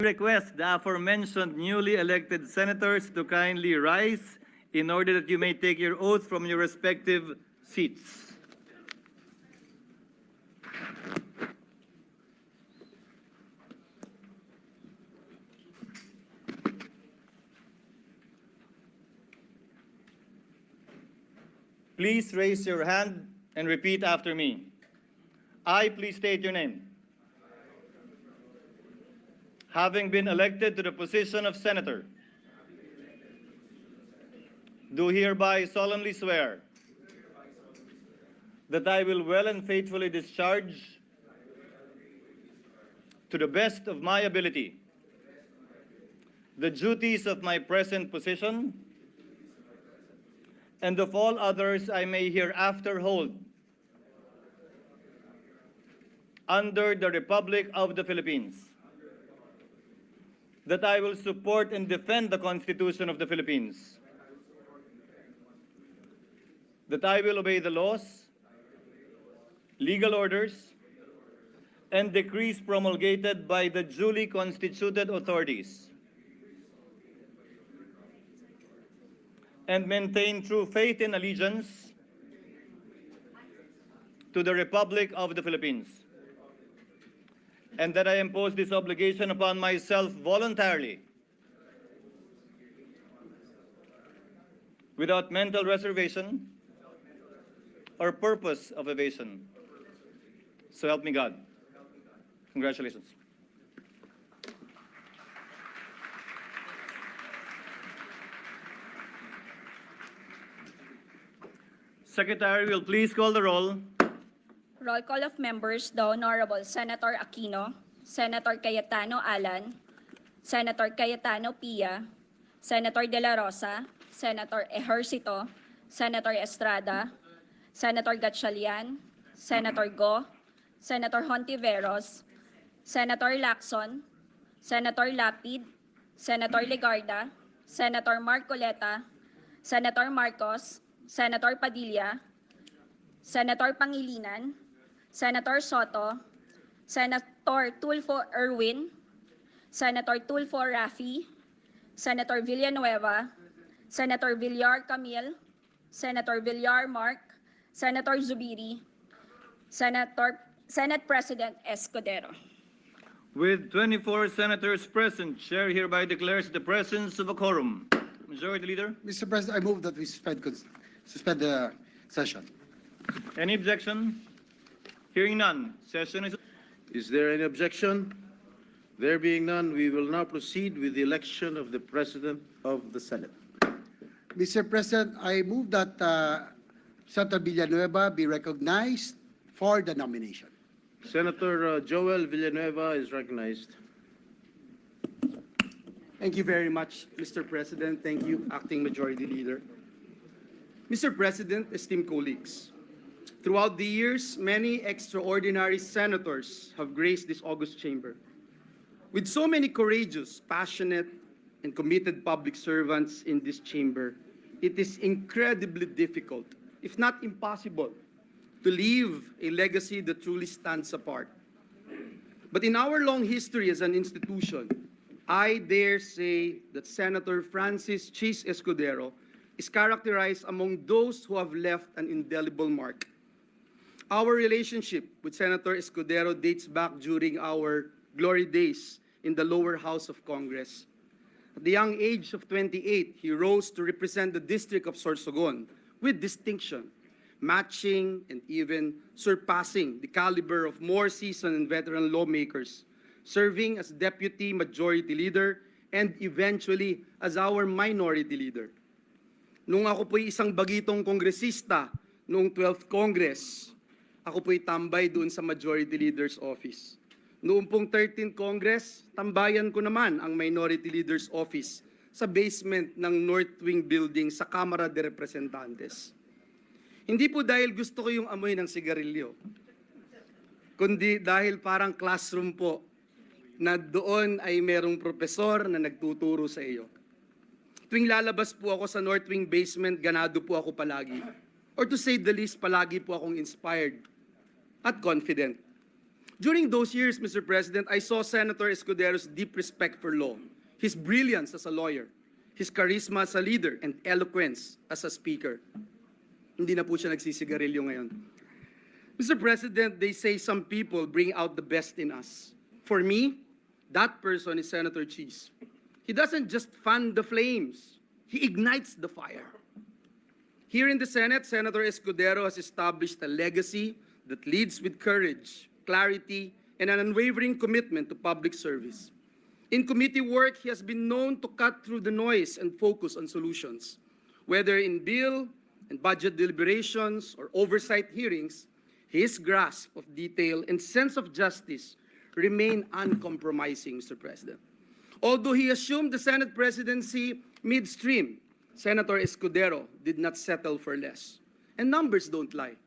Request the aforementioned newly elected senators to kindly rise in order that you may take your oath from your respective seats. Please raise your hand and repeat after me. I, please state your name. Having been elected to the position of senator, do hereby solemnly swear that I will well and faithfully discharge to the best of my ability the duties of my present position and of all others I may hereafter hold under the Republic of the Philippines, that I will support and defend the Constitution of the Philippines, that I will obey the laws, legal orders, and decrees promulgated by the duly constituted authorities, and maintain true faith and allegiance to the Republic of the Philippines, and that I impose this obligation upon myself voluntarily, without mental reservation or purpose of evasion. So help me God. Congratulations. Secretary will please call the roll. Roll call of members: the Honorable Senator Aquino, Senator Cayetano Alan, Senator Cayetano Pia, Senator De La Rosa, Senator Ejercito, Senator Estrada, Senator Gatchalian, Senator Go, Senator Hontiveros, Senator Lacson, Senator Lapid, Senator Legarda, Senator Marcoleta, Senator Marcos, Senator Padilla, Senator Pangilinan, Senator Soto, Senator Tulfo Erwin, Senator Tulfo Rafi, Senator Villanueva, Senator Villar Camille, Senator Villar Mark, Senator Zubiri, Senate President Escudero. With 24 senators present, Chair hereby declares the presence of a quorum. Majority Leader? Mr. President, I move that we suspend the session. Any objection? Hearing none, session is... Is there any objection? There being none, we will now proceed with the election of the President of the Senate. Mr. President, I move that Senator Villanueva be recognized for the nomination. Senator Joel Villanueva is recognized. Thank you very much, Mr. President. Thank you, Acting Majority Leader. Mr. President, esteemed colleagues, throughout the years, many extraordinary senators have graced this august chamber. With so many courageous, passionate, and committed public servants in this chamber, it is incredibly difficult, if not impossible, to leave a legacy that truly stands apart. But in our long history as an institution, I dare say that Senator Francis Chiz Escudero is characterized among those who have left an indelible mark. Our relationship with Senator Escudero dates back during our glory days in the lower house of Congress. At the young age of 28, he rose to represent the District of Sorsogon with distinction, matching and even surpassing the caliber of more seasoned and veteran lawmakers, serving as Deputy Majority Leader and eventually as our Minority Leader. Nung ako po'y isang bagitong kongresista noong 12th Congress, ako po'y tambay doon sa Majority Leader's office. Noong pong 13th Congress, tambayan ko naman ang Minority Leader's office sa basement ng North Wing Building sa Kamara de Representantes. Hindi po dahil gusto ko yung amoy ng sigarilyo, kundi dahil parang classroom po na doon ay merong profesor na nagtuturo sa iyo. Tuwing lalabas po ako sa North Wing basement, ganado po ako palagi. Or to say the least, palagi po akong inspired at confident. During those years, Mr. President, I saw Senator Escudero's deep respect for law, his brilliance as a lawyer, his charisma as a leader, and eloquence as a speaker. Hindi na po siya nagsisigarilyo ngayon. Mr. President, they say some people bring out the best in us. For me, that person is Senator Chiz. He doesn't just fan the flames, he ignites the fire. Here in the Senate, Senator Escudero has established a legacy that leads with courage, clarity, and an unwavering commitment to public service. In committee work, he has been known to cut through the noise and focus on solutions. Whether in bill and budget deliberations or oversight hearings, his grasp of detail and sense of justice remain uncompromising, Mr. President. Although he assumed the Senate presidency midstream, Senator Escudero did not settle for less. And numbers don't lie.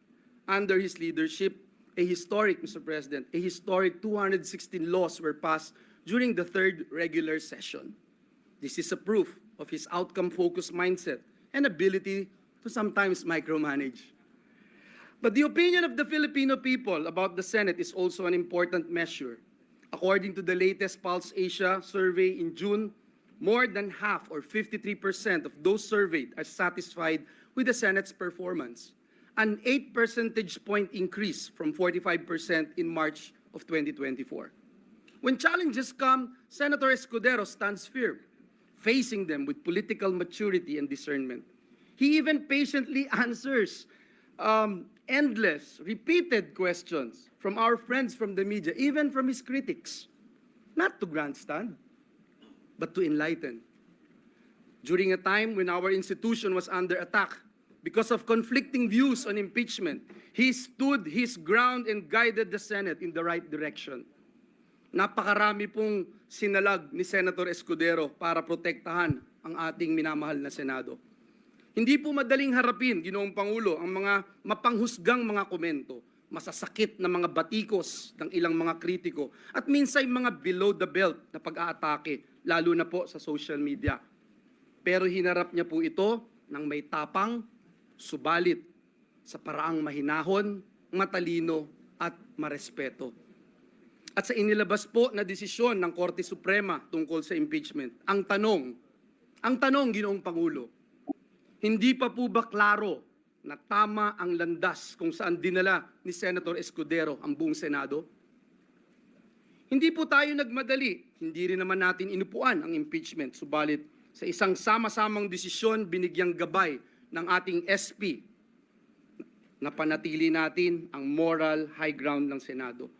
Under his leadership, a historic, Mr. President, a historic 216 laws were passed during the third regular session. This is a proof of his outcome-focused mindset and ability to sometimes micromanage. But the opinion of the Filipino people about the Senate is also an important measure. According to the latest Pulse Asia survey in June, more than half, or 53% of those surveyed, are satisfied with the Senate's performance, an 8 percentage point increase from 45% in March of 2024. When challenges come, Senator Escudero stands firm, facing them with political maturity and discernment. He even patiently answers endless, repeated questions from our friends from the media, even from his critics, not to grandstand, but to enlighten. During a time when our institution was under attack because of conflicting views on impeachment, he stood his ground and guided the Senate in the right direction. Napakarami pong sinalag ni Senator Escudero para protektahan ang ating minamahal na Senado. Hindi po madaling harapin, Ginoong Pangulo, ang mga mapanghusgang mga komento, masasakit na mga batikos ng ilang mga kritiko, at minsan mga below the belt na pag-aatake, lalo na po sa social media. Pero hinarap niya po ito ng may tapang, subalit, sa paraang mahinahon, matalino, at marespeto. At sa inilabas po na desisyon ng Korte Suprema tungkol sa impeachment, ang tanong, Ginoong Pangulo, hindi pa po ba klaro na tama ang landas kung saan dinala ni Senator Escudero ang buong Senado? Hindi po tayo nagmadali, hindi rin naman natin inupuan ang impeachment, subalit sa isang sama-samang desisyon binigyang gabay ng ating SP na panatili natin ang moral high ground ng Senado.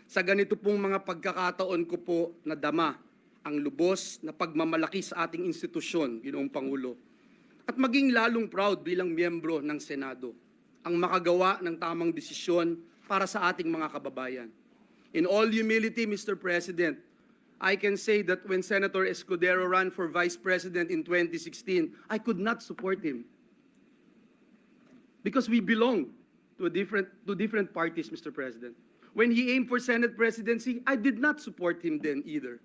Sa ganito pong mga pagkakataon ko po nadama ang lubos na pagmamalaki sa ating institusyon, Ginoong Pangulo, at maging lalong proud bilang miyembro ng Senado ang makagawa ng tamang desisyon para sa ating mga kababayan. In all humility, Mr. President, I can say that when Senator Escudero ran for Vice President in 2016, I could not support him. Because we belong to different parties, Mr. President. When he aimed for Senate presidency, I did not support him then either.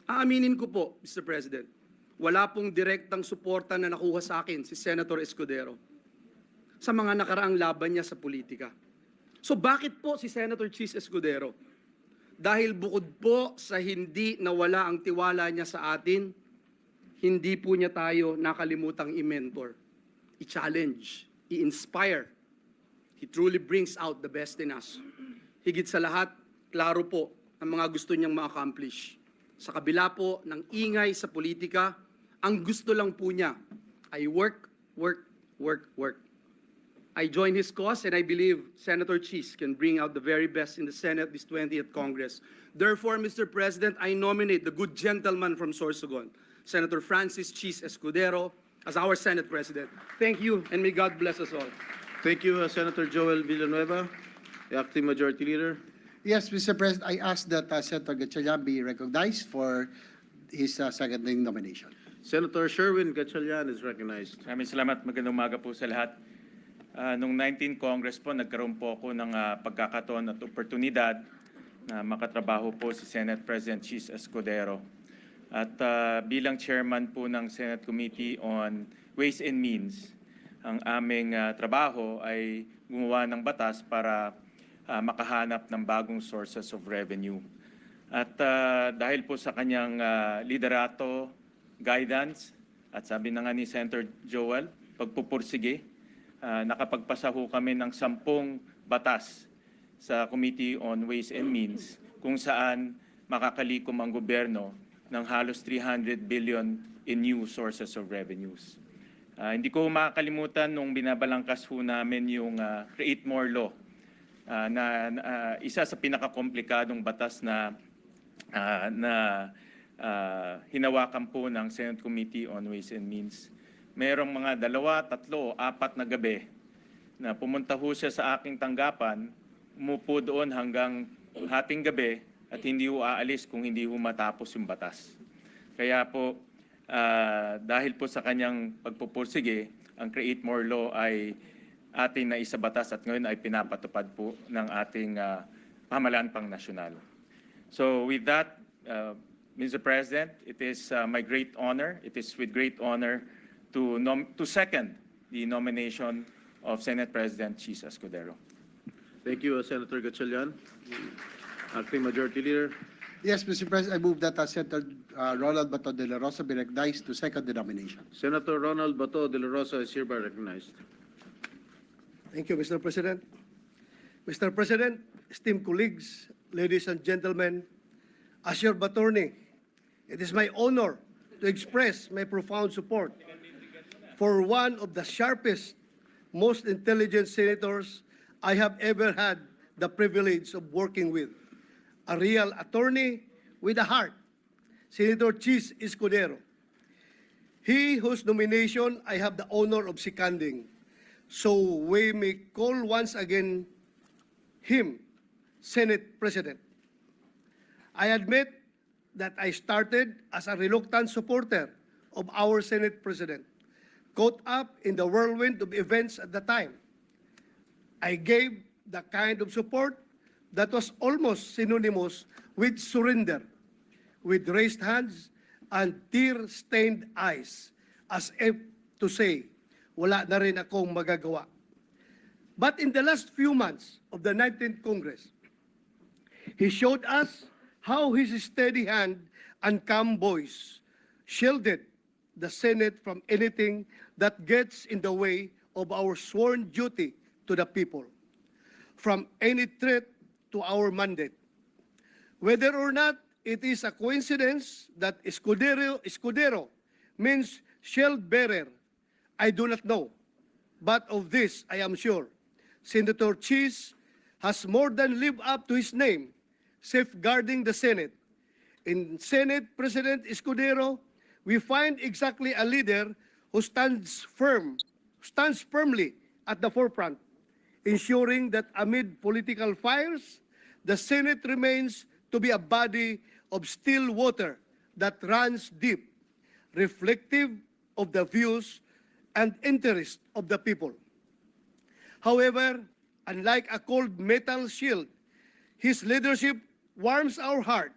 Aaminin ko po, Mr. President, wala pong direktang suporta na nakuha sa akin si Senator Escudero sa mga nakaraang laban niya sa politika. So bakit po si Senator Chiz Escudero? Dahil bukod po sa hindi nawala ang tiwala niya sa atin, hindi po niya tayo nakalimutang i-mentor, i-challenge, i-inspire. He truly brings out the best in us. Higit sa lahat, klaro po ang mga gusto niyang ma-accomplish. Sa kabila po ng ingay sa politika, ang gusto lang po niya ay work, work, work, work. I join his cause and I believe Senator Chiz can bring out the very best in the Senate this 20th Congress. Therefore, Mr. President, I nominate the good gentleman from Sorsogon, Senator Francis Chiz Escudero, as our Senate President. Thank you, and may God bless us all. Thank you, Senator Joel Villanueva, the Acting Majority Leader. Yes, Mr. President, I ask that Senator Gatchalian be recognized for his seconding nomination. Senator Sherwin Gatchalian is recognized. Maraming salamat. Magandang umaga po sa lahat. Noong 19 Congress po, nagkaroon po ako ng pagkakataon at oportunidad na makatrabaho po si Senate President Chiz Escudero. At bilang chairman po ng Senate Committee on Ways and Means, ang aming trabaho ay gumawa ng batas para makahanap ng bagong sources of revenue. At dahil po sa kanyang liderato, guidance, at sabi na nga ni Senator Joel, pagpupursige, nakapagpasa ho kami ng 10 batas sa Committee on Ways and Means kung saan makakalikom ang gobyerno ng halos 300 billion in new sources of revenues. Hindi ko makakalimutan nung binabalangkas ho namin yung Create More Law na isa sa pinakakomplikadong batas na hinawakan po ng Senate Committee on Ways and Means. Merong mga 2, 3, 4 na gabi na pumunta ho siya sa aking tanggapan, umupo doon hanggang hating gabi at hindi ho aalis kung hindi ho matapos yung batas. Kaya po, dahil po sa kanyang pagpupursige, ang Create More Law ay ating naisabatas at ngayon ay pinapatupad po ng ating pamahalaan pang nasyonal. So with that, Mr. President, it is my great honor, it is with great honor to second the nomination of Senate President Chiz Escudero. Thank you, Senator Gatchalian. Acting Majority Leader. Yes, Mr. President, I move that Senator Ronald Bato de la Rosa be recognized to second the nomination. Senator Ronald Bato de la Rosa is hereby recognized. Thank you, Mr. President. Mr. President, esteemed colleagues, ladies and gentlemen, as your attorney, it is my honor to express my profound support for one of the sharpest, most intelligent senators I have ever had the privilege of working with. A real attorney with a heart, Senator Chiz Escudero. He whose nomination I have the honor of seconding. So we may call once again him Senate President. I admit that I started as a reluctant supporter of our Senate President, caught up in the whirlwind of events at the time. I gave the kind of support that was almost synonymous with surrender, with raised hands and tear-stained eyes, as if to say, wala na rin akong magagawa. But in the last few months of the 19th Congress, he showed us how his steady hand and calm voice shielded the Senate from anything that gets in the way of our sworn duty to the people, from any threat to our mandate. Whether or not it is a coincidence that escudero means shield bearer, I do not know. But of this, I am sure, Senator Chiz has more than lived up to his name, safeguarding the Senate. In Senate President Escudero, we find exactly a leader who stands firmly at the forefront, ensuring that amid political fires, the Senate remains to be a body of still water that runs deep, reflective of the views and interests of the people. However, unlike a cold metal shield, his leadership warms our heart.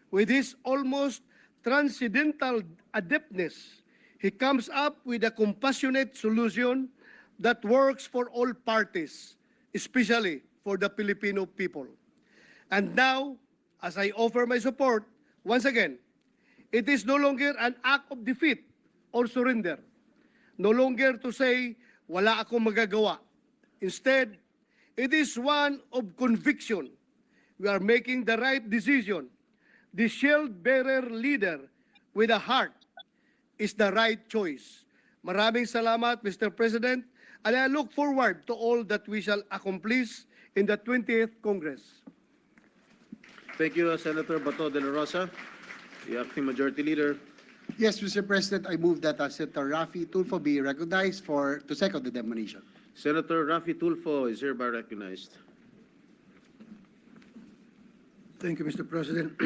With his almost transcendental adeptness, he comes up with a compassionate solution that works for all parties, especially for the Filipino people. And now, as I offer my support, once again, it is no longer an act of defeat or surrender. No longer to say, wala akong magagawa. Instead, it is one of conviction. We are making the right decision. The shield-bearer leader with a heart is the right choice. Maraming salamat, Mr. President, and I look forward to all that we shall accomplish in the 20th Congress. Thank you, Senator Bato de la Rosa. The Acting Majority Leader. Yes, Mr. President, I move that Senator Raffy Tulfo be recognized to second the nomination. Senator Raffy Tulfo is hereby recognized. Thank you, Mr. President.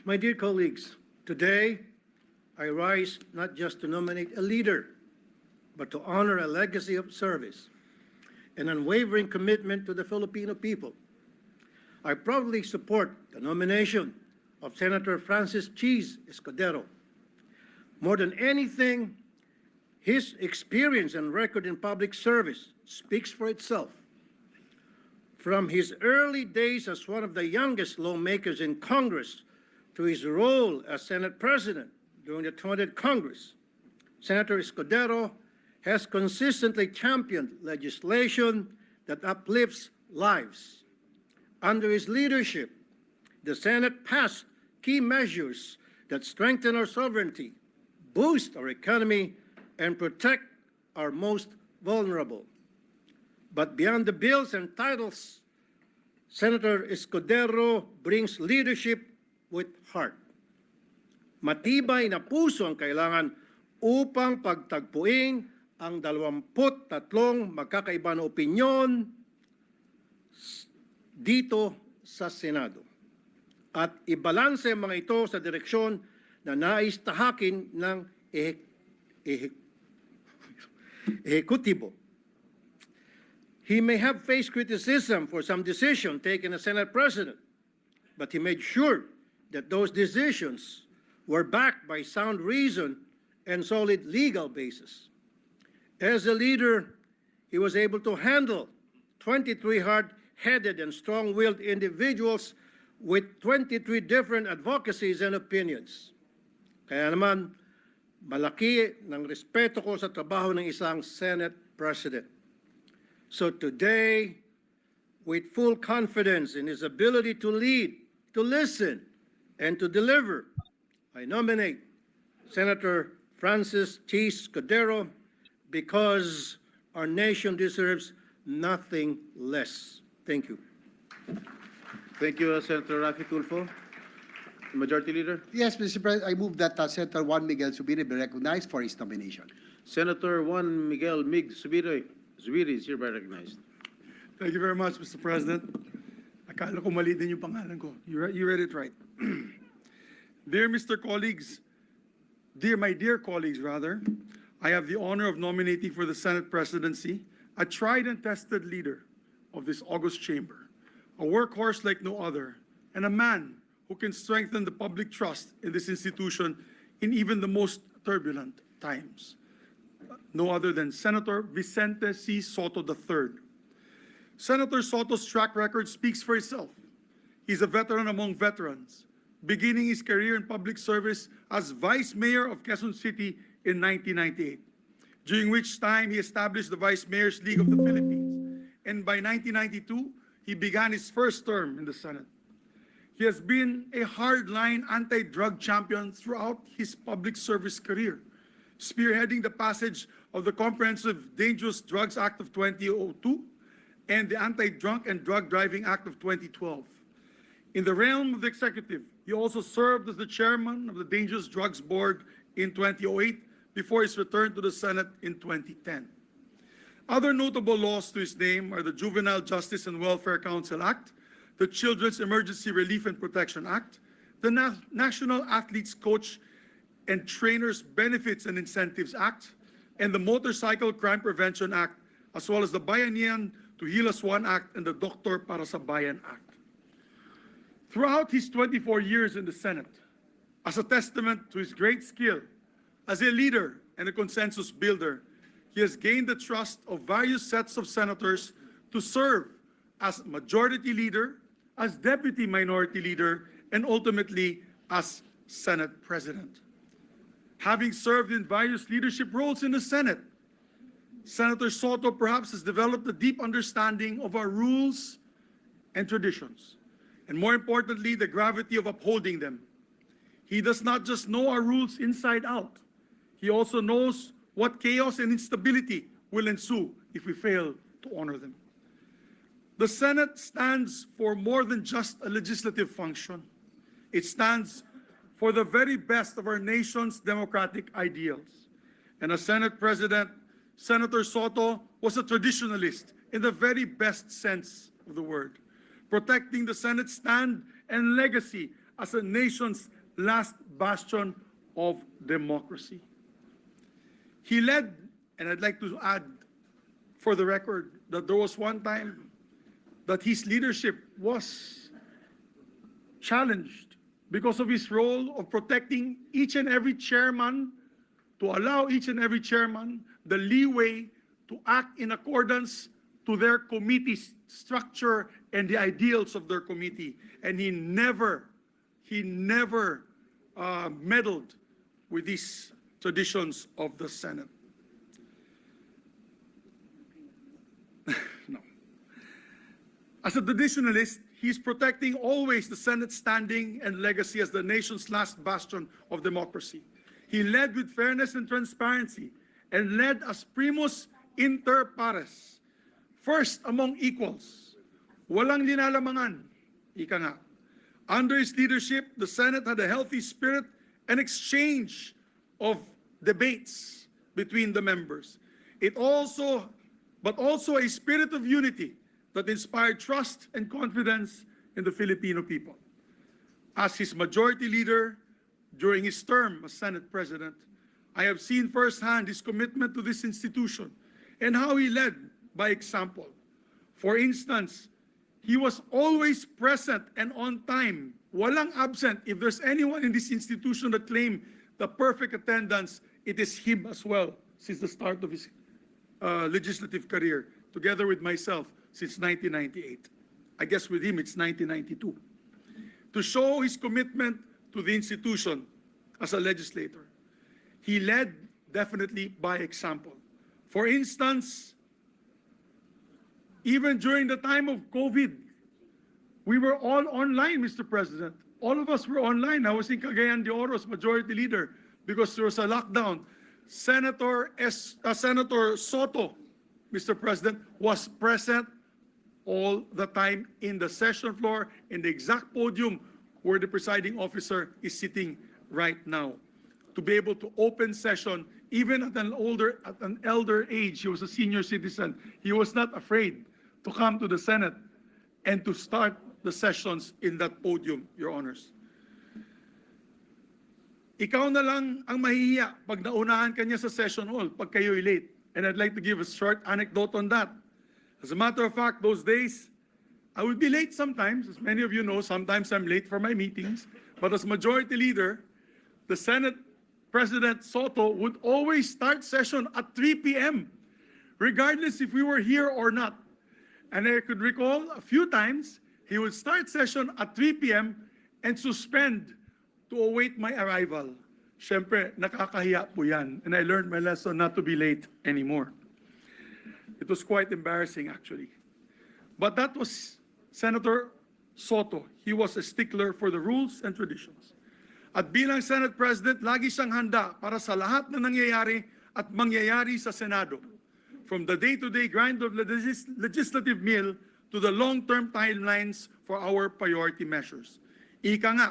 My dear colleagues, today I rise not just to nominate a leader, but to honor a legacy of service and unwavering commitment to the Filipino people. I proudly support the nomination of Senator Francis Chiz Escudero. More than anything, his experience and record in public service speaks for itself. from his early days as one of the youngest lawmakers in Congress to his role as Senate President during the 20th Congress, Senator Escudero has consistently championed legislation that uplifts lives. Under his leadership, the Senate passed key measures that strengthen our sovereignty, boost our economy, and protect our most vulnerable. But beyond the bills and titles, Senator Escudero brings leadership with heart. Matibay na puso ang kailangan upang pagtagpuin ang 23 magkakaiba na opinyon dito sa Senado. At ibalanse ang mga ito sa direksyon na nais tahakin ng ehekutibo. He may have faced criticism for some decision taken as Senate President, but he made sure that those decisions were backed by sound reason and solid legal basis. As a leader, he was able to handle 23 hard-headed and strong-willed individuals with 23 different advocacies and opinions. Kaya naman, malaki ng respeto ko sa trabaho ng isang Senate President. So today, with full confidence in his ability to lead, to listen, and to deliver, I nominate Senator Francis Chiz Escudero because our nation deserves nothing less. Thank you. Thank you, Senator Rafi Tulfo. Majority Leader. Yes, Mr. President, I move that Senator Juan Miguel Zubiri be recognized for his nomination. Senator Juan Miguel Mig Zubiri is hereby recognized. Thank you very much, Mr. President. Akala ko mali din yung pangalan ko. You read it right. Dear my dear colleagues, I have the honor of nominating for the Senate presidency a tried and tested leader of this august chamber, a workhorse like no other, and a man who can strengthen the public trust in this institution in even the most turbulent times. No other than Senator Vicente C. Soto III. Senator Soto's track record speaks for itself. He's a veteran among veterans, beginning his career in public service as Vice Mayor of Quezon City in 1998, during which time he established the Vice Mayor's League of the Philippines, and by 1992, he began his first term in the Senate. He has been a hardline anti-drug champion throughout his public service career, spearheading the passage of the Comprehensive Dangerous Drugs Act of 2002 and the Anti-Drunk and Drug Driving Act of 2012. In the realm of the executive, he also served as the chairman of the Dangerous Drugs Board in 2008 before his return to the Senate in 2010. Other notable laws to his name are the Juvenile Justice and Welfare Council Act, the Children's Emergency Relief and Protection Act, the National Athletes Coach and Trainers Benefits and Incentives Act, and the Motorcycle Crime Prevention Act, as well as the Bayanihan to Heal Us One Act and the Doktor Para sa Bayan Act. Throughout his 24 years in the Senate, as a testament to his great skill as a leader and a consensus builder, he has gained the trust of various sets of senators to serve as Majority Leader, as Deputy Minority Leader, and ultimately as Senate President. Having served in various leadership roles in the Senate, Senator Soto perhaps has developed a deep understanding of our rules and traditions, and more importantly, the gravity of upholding them. He does not just know our rules inside out, he also knows what chaos and instability will ensue if we fail to honor them. The Senate stands for more than just a legislative function. It stands for the very best of our nation's democratic ideals. And as Senate President, Senator Soto was a traditionalist in the very best sense of the word, protecting the Senate's stand and legacy as a nation's last bastion of democracy. He led, and I'd like to add for the record that there was one time that his leadership was challenged because of his role of protecting each and every chairman, to allow each and every chairman the leeway to act in accordance to their committee structure and the ideals of their committee. And he never meddled with these traditions of the Senate. No. As a traditionalist, he's protecting always the Senate's standing and legacy as the nation's last bastion of democracy. He led with fairness and transparency and led as primus inter pares, first among equals. Walang linalamangan, ika nga. Under his leadership, the Senate had a healthy spirit and exchange of debates between the members. But also a spirit of unity that inspired trust and confidence in the Filipino people. As his majority leader during his term as Senate President, I have seen firsthand his commitment to this institution and how he led by example. For instance, he was always present and on time, walang absent. If there's anyone in this institution that claimed the perfect attendance, it is him as well since the start of his legislative career, together with myself since 1998. I guess with him it's 1992. To show his commitment to the institution as a legislator, he led definitely by example. For instance, even during the time of COVID, we were all online, Mr. President. All of us were online. I was in Cagayan de Oro as majority leader because there was a lockdown. Senator Soto, Mr. President, was present all the time in the session floor, in the exact podium where the presiding officer is sitting right now. To be able to open session, even at an elder age, he was a senior citizen. He was not afraid to come to the Senate and to start the sessions in that podium, Your Honors. Ikaw na lang ang mahihiya pag naunahan ka niya sa session hall, pag kayo'y late. And I'd like to give a short anecdote on that. As a matter of fact, those days, I would be late sometimes. As many of you know, sometimes I'm late for my meetings. But as majority leader, the Senate President Soto would always start session at 3 p.m., regardless if we were here or not. And I could recall a few times, he would start session at 3 p.m. and suspend to await my arrival. Siyempre, nakakahiya po yan. And I learned my lesson not to be late anymore. It was quite embarrassing, actually. But that was Senator Soto. He was a stickler for the rules and traditions. At bilang Senate President, lagi siyang handa para sa lahat na nangyayari at mangyayari sa Senado. From the day-to-day grind of the legislative meal to the long-term timelines for our priority measures. Ika nga,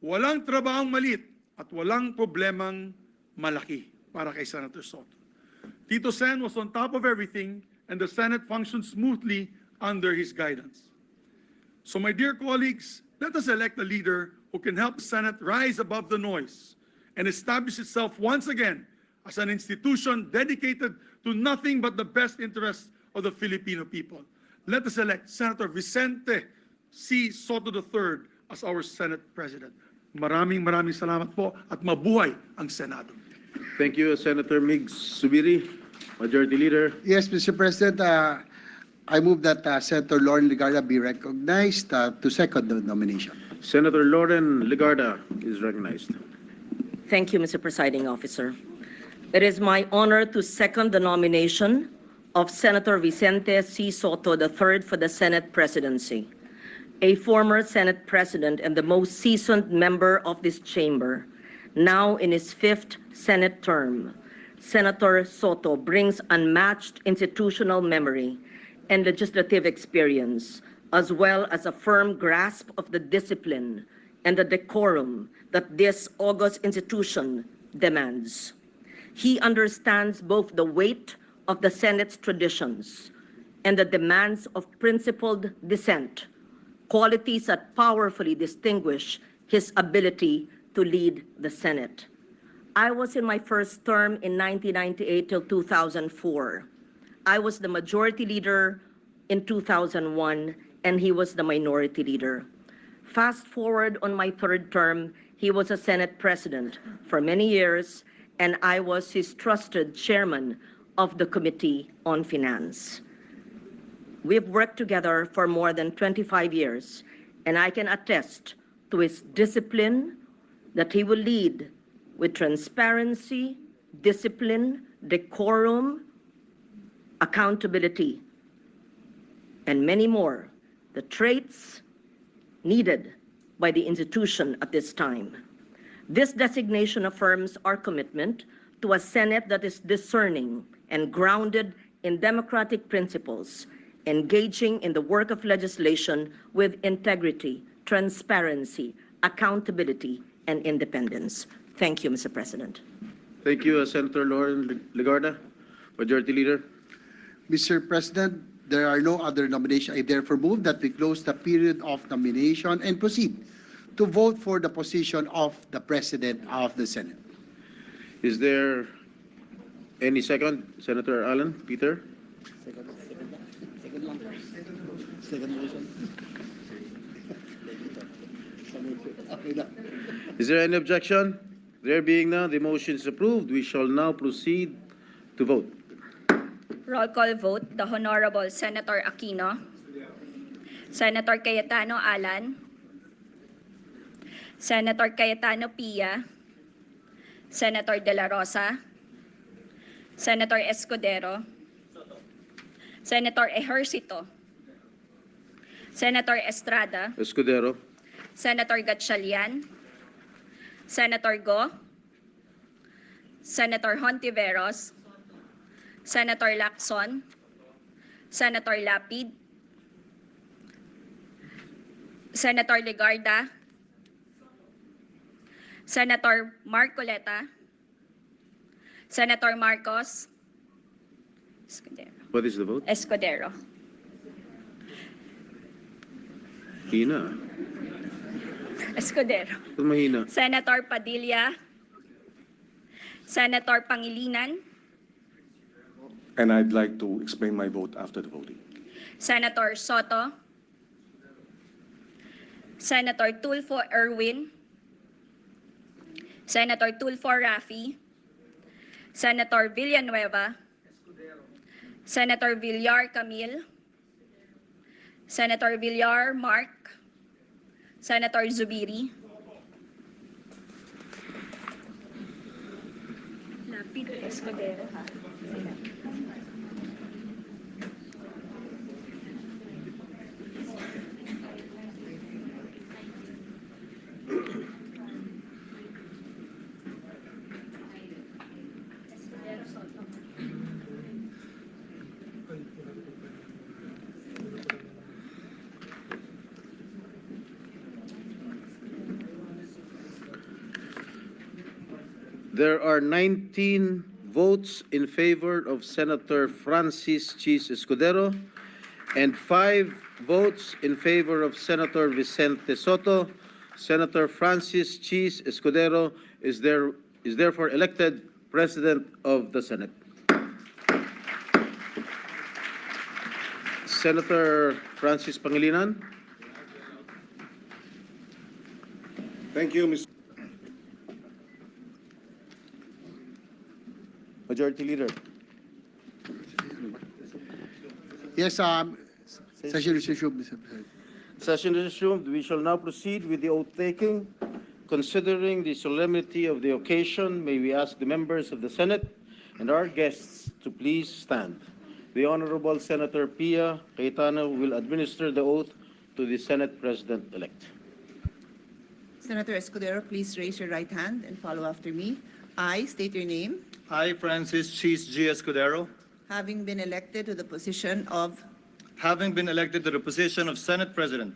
walang trabahong malit at walang problemang malaki para kay Senator Soto. Tito Sen was on top of everything and the Senate functioned smoothly under his guidance. So my dear colleagues, let us elect a leader who can help the Senate rise above the noise and establish itself once again as an institution dedicated to nothing but the best interests of the Filipino people. Let us elect Senator Vicente C. Soto III as our Senate President. Maraming salamat po at mabuhay ang Senado. Thank you, Senator Migs Subiri, Majority Leader. Yes, Mr. President, I move that Senator Lauren Legarda be recognized to second the nomination. Senator Lauren Legarda is recognized. Thank you, Mr. Presiding Officer. It is my honor to second the nomination of Senator Vicente C. Soto III for the Senate presidency. A former Senate President and the most seasoned member of this chamber, now in his 5th Senate term, Senator Soto brings unmatched institutional memory and legislative experience, as well as a firm grasp of the discipline and the decorum that this august institution demands. He understands both the weight of the Senate's traditions and the demands of principled dissent, qualities that powerfully distinguish his ability to lead the Senate. I was in my first term in 1998 till 2004. I was the majority leader in 2001, and he was the minority leader. Fast forward on my 3rd term, he was a Senate President for many years, and I was his trusted chairman of the Committee on Finance. We've worked together for more than 25 years, and I can attest to his discipline that he will lead with transparency, discipline, decorum, accountability, and many more, the traits needed by the institution at this time. This designation affirms our commitment to a Senate that is discerning and grounded in democratic principles, engaging in the work of legislation with integrity, transparency, accountability, and independence. Thank you, Mr. President. Thank you, Senator Lauren Legarda, Majority Leader. Mr. President, there are no other nominations. I therefore move that we close the period of nomination and proceed to vote for the position of the President of the Senate. Is there any second? Senator Allen, Peter? Is there any objection? There being none, the motion is approved. We shall now proceed to vote. Roll call vote, the Honorable Senator Aquino, Senator Cayetano Alan, Senator Cayetano Pia, Senator De La Rosa, Senator Escudero, Senator Ejercito, Senator Estrada, Escudero, Senator Gatchalian, Senator Go, Senator Hontiveros, Senator Lacson, Senator Lapid, Senator Legarda, Senator Marcoleta, Senator Marcos, what is the vote? Escudero. Hina. Escudero. Ba't mahina? Senator Padilla, Senator Pangilinan, And I'd like to explain my vote after the voting. Senator Soto, Senator Tulfo Erwin, Senator Tulfo Rafi, Senator Villanueva, Senator Villar Camille, Senator Villar Mark, Senator Zubiri, Lapid Escudero. There are 19 votes in favor of Senator Francis Chiz Escudero and 5 votes in favor of Senator Vicente Soto. Senator Francis Chiz Escudero is therefore elected President of the Senate. Senator Francis Pangilinan. Thank you, Mr. Majority Leader. Yes, session is resumed, Mr. President. Session is resumed. We shall now proceed with the oath taking. Considering the solemnity of the occasion, may we ask the members of the Senate and our guests to please stand. The Honorable Senator Pia Cayetano will administer the oath to the Senate President-elect. Senator Escudero, please raise your right hand and follow after me. I state your name. I, Francis Chiz G. Escudero, Having been elected to the position of, having been elected to the position of Senate President,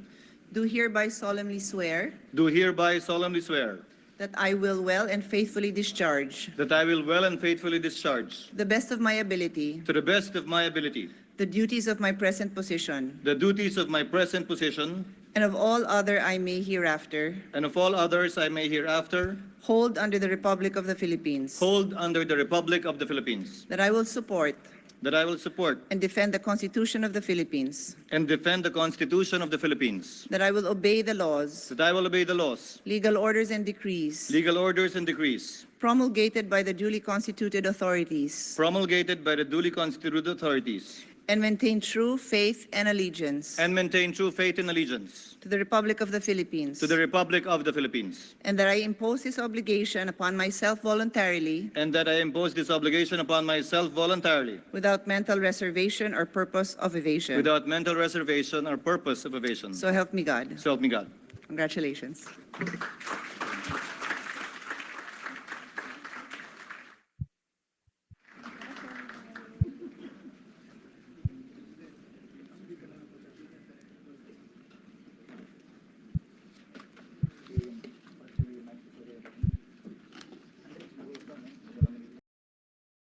do hereby solemnly swear do hereby solemnly swear that I will well and faithfully discharge, that I will well and faithfully discharge, to the best of my ability, to the best of my ability, the duties of my present position, the duties of my present position, and of all other I may hereafter and of all others I may hereafter hold under the Republic of the Philippines, hold under the Republic of the Philippines, that I will support that I will support and defend the Constitution of the Philippines, and defend the Constitution of the Philippines, that I will obey the laws, that I will obey the laws, legal orders and decrees legal orders and decrees promulgated by the duly constituted authorities, promulgated by the duly constituted authorities, and maintain true faith and allegiance and maintain true faith and allegiance to the Republic of the Philippines, to the Republic of the Philippines, and that I impose this obligation upon myself voluntarily and that I impose this obligation upon myself voluntarily, without mental reservation or purpose of evasion. without mental reservation or purpose of evasion. So help me God. So help me God. Congratulations.